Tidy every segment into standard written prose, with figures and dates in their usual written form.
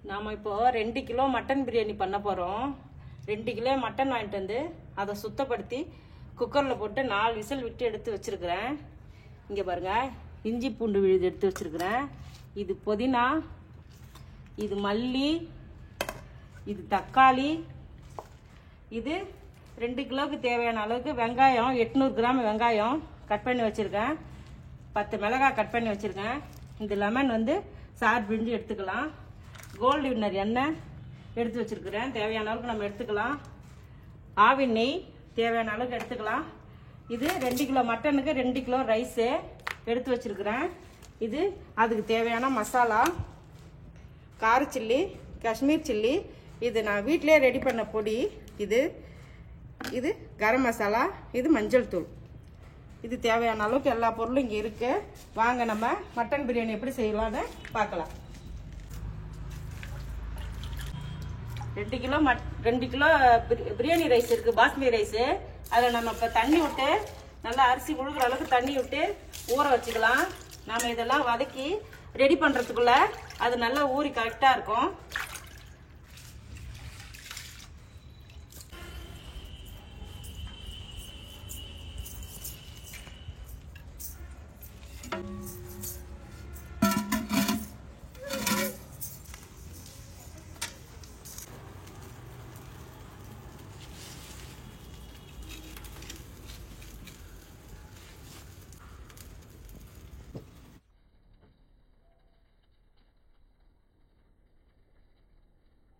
நாம் இப்போ 2 kilo mutton biryani பண்ண போகிறோம். 2 கிலோ மட்டன் வாங்கிட்டு வந்து அதை சுத்தப்படுத்தி குக்கரில் போட்டு 4 விசில் விட்டு எடுத்து வச்சுருக்கிறேன். இங்கே பாருங்கள், இஞ்சி பூண்டு விழுது எடுத்து வச்சுருக்கிறேன். இது புதினா, இது மல்லி, இது தக்காளி, இது 2 கிலோவுக்கு தேவையான அளவுக்கு வெங்காயம், 800 கிராம் வெங்காயம் கட் பண்ணி வச்சுருக்கேன். 10 மிளகாய் கட் பண்ணி வச்சுருக்கேன். இந்த லெமன் வந்து சாறு பிழிஞ்சு எடுத்துக்கலாம். கோல்டு வின்னர் எண்ணெய் எடுத்து வச்சுருக்கிறேன், தேவையான அளவுக்கு நம்ம எடுத்துக்கலாம். ஆவி நெய் தேவையான அளவுக்கு எடுத்துக்கலாம். இது 2 கிலோ மட்டனுக்கு 2 கிலோ ரைஸு எடுத்து வச்சுருக்கிறேன். இது அதுக்கு தேவையான மசாலா, கார சில்லி, காஷ்மீர் சில்லி, இது நான் வீட்டிலே ரெடி பண்ண பொடி, இது கரம் மசாலா, இது மஞ்சள் தூள். இது தேவையான அளவுக்கு எல்லா பொருளும் இங்கே இருக்குது. வாங்க நம்ம மட்டன் பிரியாணி எப்படி செய்யலான்னு பார்க்கலாம். 2 கிலோ பிரியாணி ரைஸ் இருக்குது, பாஸ்மதி ரைஸு. அதில் நம்ம இப்போ தண்ணி விட்டு நல்லா அரிசி முழுகிற அளவுக்கு தண்ணி விட்டு ஊற வச்சுக்கலாம். நம்ம இதெல்லாம் வதக்கி ரெடி பண்ணுறதுக்குள்ள அது நல்லா ஊறி கரெக்டாக இருக்கும்.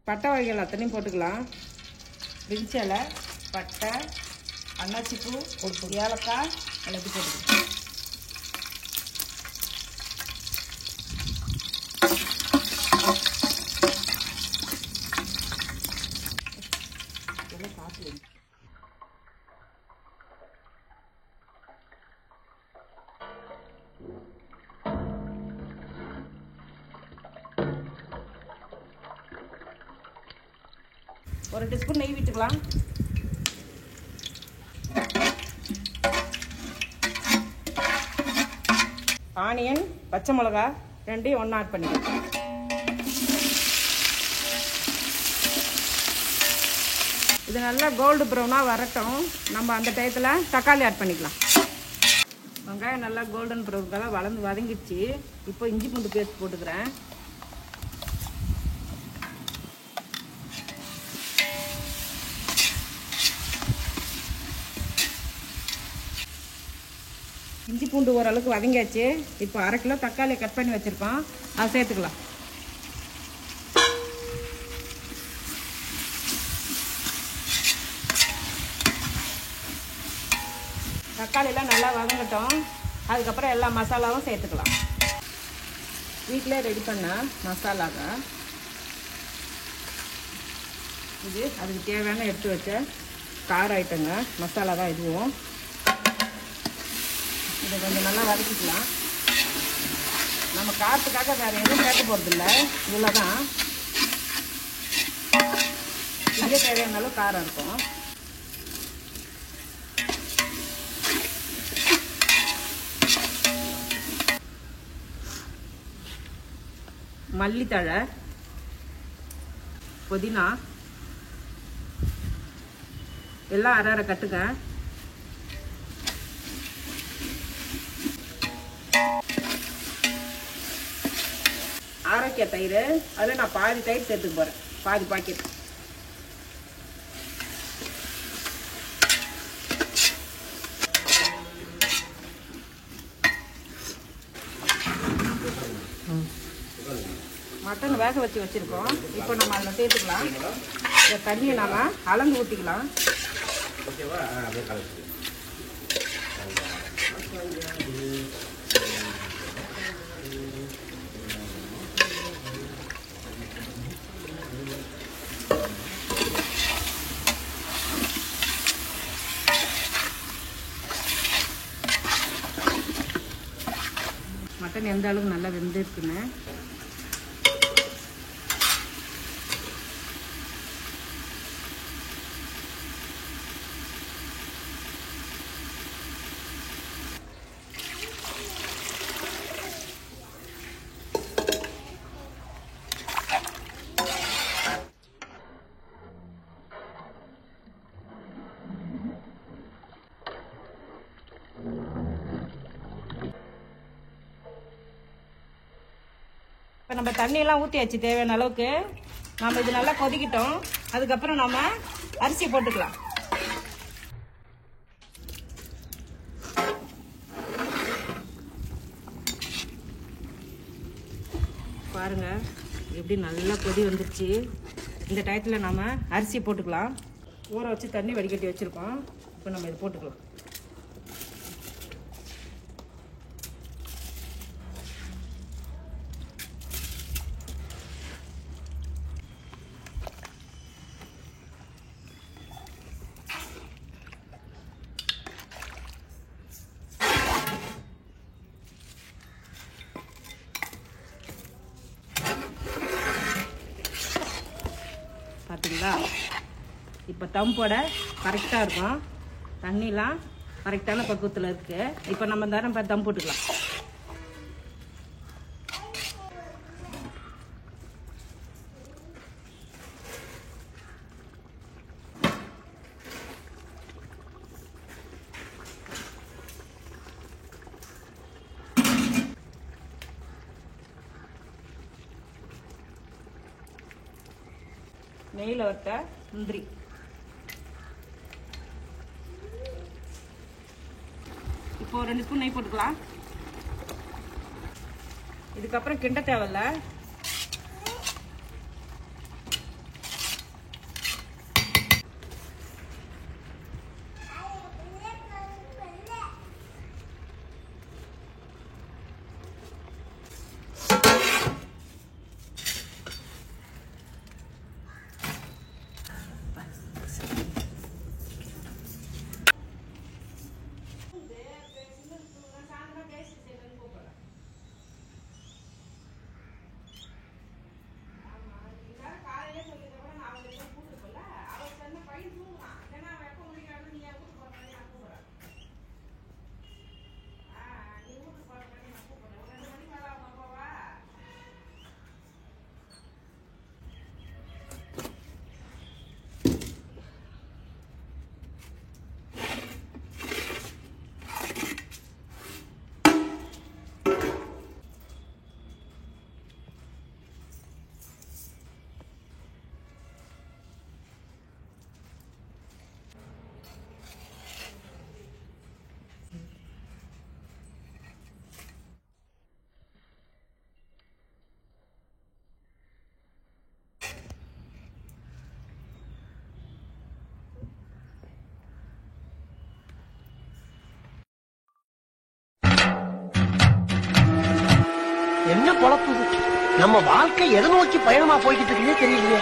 பட்டை வகைகள் அத்தனையும் போட்டுக்கலாம். பிரிஞ்சி இலை, பட்டை, அன்னாச்சிப்பூ, ஒரு ஏலக்காய் எல்லாத்தையும் போட்டுக்கலாம். ஒரு டீஸ்பூன் நெய் விட்டுக்கலாம். ஆனியன், பச்சை மிளகா ரெண்டையும் ஒன்றா ஆட் பண்ணிக்கலாம். இது நல்லா கோல்டு ப்ரௌனாக வரட்டும். நம்ம அந்த டயத்தில் தக்காளி ஆட் பண்ணிக்கலாம். வெங்காயம் நல்லா கோல்டன் ப்ரௌனுக்கெல்லாம் வதங்கிடுச்சு. இப்போ இஞ்சி பூண்டு பேஸ்ட் போட்டுக்கிறேன். இஞ்சி பூண்டு ஓரளவுக்கு வதங்கியாச்சு. இப்போ 1/2 கிலோ தக்காளி கட் பண்ணி வச்சுருக்கோம், அதை சேர்த்துக்கலாம். தக்காளியெல்லாம் நல்லா வதங்கட்டும். அதுக்கப்புறம் எல்லா மசாலாவும் சேர்த்துக்கலாம். வீட்டிலே ரெடி பண்ண மசாலாங்க இது. அதுக்கு தேவையான எடுத்து வச்ச கார ஐட்டங்க மசாலா தான் இதுவும். இதை கொஞ்சம் நல்லா வதக்கிக்கலாம். நம்ம காரத்துக்காக வேறு எதுவும் சேர்க்க போகிறதில்ல, இவ்வளோதான். இதே தேவையான அளவு காரம் இருக்கும். மல்லித்தழை, புதினா எல்லாம் அரை கட்டுங்க. ஆரோக்கிய தயிர், அதில் நான் பாதி தயிர் சேர்த்துக்க போகிறேன், பாதி பாக்கெட். மட்டன் வேக வச்சுருக்கோம். இப்போ நம்ம அதில் சேர்த்துக்கலாம். இந்த தண்ணியை நாம் அளந்து ஊற்றிக்கலாம். மட்டன் எந்த அளவுக்கு நல்லா வெந்திருக்குன்னு இப்போ நம்ம தண்ணியெல்லாம் ஊற்றியாச்சு தேவையான அளவுக்கு. நம்ம இது நல்லா கொதிக்கிட்டோம். அதுக்கப்புறம் நம்ம அரிசி போட்டுக்கலாம். பாருங்க எப்படி நல்லா கொதி வந்துருச்சு. இந்த டயத்தில் நம்ம அரிசி போட்டுக்கலாம். ஊற வச்சு தண்ணி வடிகட்டி வச்சுருக்கோம். இப்போ நம்ம இது போட்டுக்கலாம். பார்த்தீங்களா, இப்போ தம் போட கரெக்டாக இருக்கும். தண்ணிலாம் கரெக்டான பக்குவத்தில் இருக்குது. இப்போ நம்ம தரம் தம் போட்டுக்கலாம். நெய்யில் வறுத்த முந்திரி, இப்போ 2 ஸ்பூன் நெய் போட்டுக்கலாம். இதுக்கப்புறம் கிண்ட தேவையில்ல. என்ன பொழப்பு நம்ம வாழ்க்கை எதை நோக்கி பயணமா போய்கிட்டு இருக்குன்னே தெரியலையே.